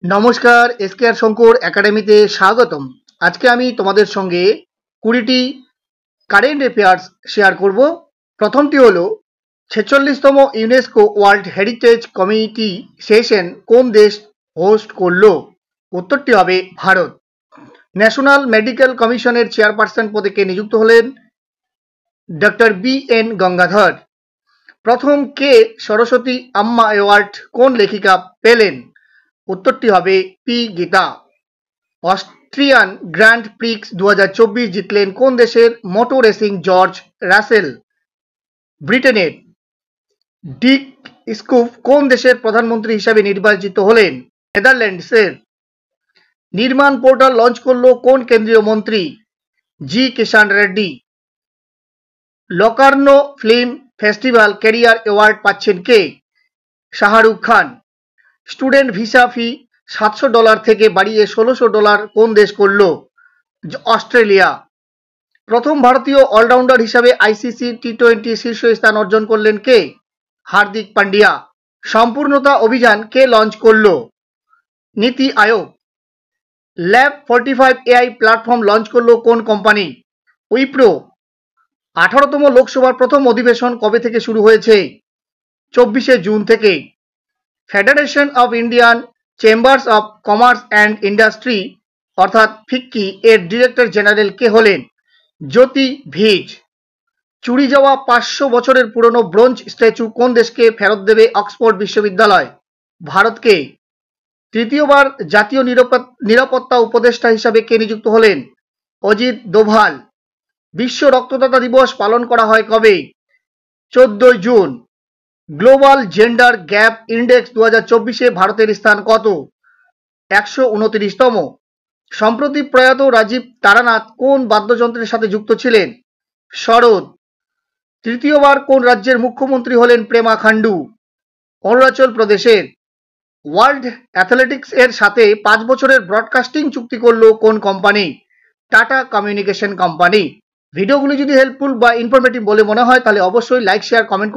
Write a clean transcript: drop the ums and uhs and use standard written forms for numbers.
নমস্কার, এসকেআর শঙ্কর একাডেমিতে স্বাগতম। আজকে আমি তোমাদের সঙ্গে 20টি কারেন্ট অ্যাফেয়ার্স শেয়ার করব। প্রথমটি হলো 46তম UNESCO world heritage committee session কোন দেশ হোস্ট করলো? উত্তরটি হবে ভারত। ন্যাশনাল মেডিকেল কমিশনের চেয়ারপারসন পদে কে নিযুক্ত হলেন? Doctor B N. গঙ্গাধর। প্রথম কে সরস্বতী আম্মা অ্যাওয়ার্ড কোন লেখিকা পেলেন? উত্তরটি হবে P Gita. Austrian grand Prix 2024 জিতলেন কোন দেশের মোটো রেসিং জর্জ রাসেল? ব্রিটেনের। ডিক স্কুফ কোন দেশের প্রধানমন্ত্রী হিসাবে নির্বাচিত হলেন? নেদারল্যান্ডসের। নির্মাণ পোর্টাল লঞ্চ করলো কোন কেন্দ্রীয় মন্ত্রী? G Kishan Reddy. Locarno film festival career award পাচ্ছেন কে? Shahrukh Khan. Student visa fee $700 থেকে বাড়িয়ে $1600 কোন দেশ করল? অস্ট্রেলিয়া। প্রথম ভারতীয় অলরাউন্ডার হিসাবে আইসিসি টি-20 শীর্ষস্থান অর্জন করলেন কে? হার্দিক পান্ডিয়া। সম্পূর্ণতা অভিযান কে লঞ্চ করল? নীতি আয়োগ। ল্যাব 45 এআই প্ল্যাটফর্ম লঞ্চ করলো কোন কোম্পানি? উইপ্রো। 18তম লোকসভার প্রথম অধিবেশন কবে থেকে শুরু হয়েছে? 24শে জুন থেকে। Federation of Indian chambers of commerce and industry অর্থাৎ ফিক্কি এর ডিরেক্টর জেনারেল কে হলেন? জ্যোতি ভিজ। চুরি যাওয়া 500 বছরের পুরনো ব্রোঞ্জ স্ট্যাচু কোন দেশকে ফেরত দেবে অক্সফোর্ড বিশ্ববিদ্যালয়? ভারতকে। তৃতীয়বার জাতীয় নিরাপত্তা উপদেষ্টা হিসাবে কে নিযুক্ত হলেন? অজিত দোভাল। বিশ্ব রক্তদাতা দিবস পালন করা হয় কবে? 14 June. Global gender gap index 2024-এ ভারতের স্থান কত? 129তম। সম্প্রতি প্রয়াত রাজীব তারানাথ কোন বাদ্যযন্ত্রের সাথে যুক্ত ছিলেন? সরোদ। তৃতীয়বার কোন রাজ্যের মুখ্যমন্ত্রী হলেন প্রেমা খান্ডু? অরুণাচল প্রদেশের। ওয়ার্ল্ড অ্যাথলেটিক্স এর সাথে 5 বছরের ব্রডকাস্টিং চুক্তি করলো কোন কোম্পানি? Tata communication company. ভিডিওগুলি যদি হেল্পফুল বা ইনফরমেটিভ বলে মনে হয় তাহলে অবশ্যই লাইক শেয়ার কমেন্ট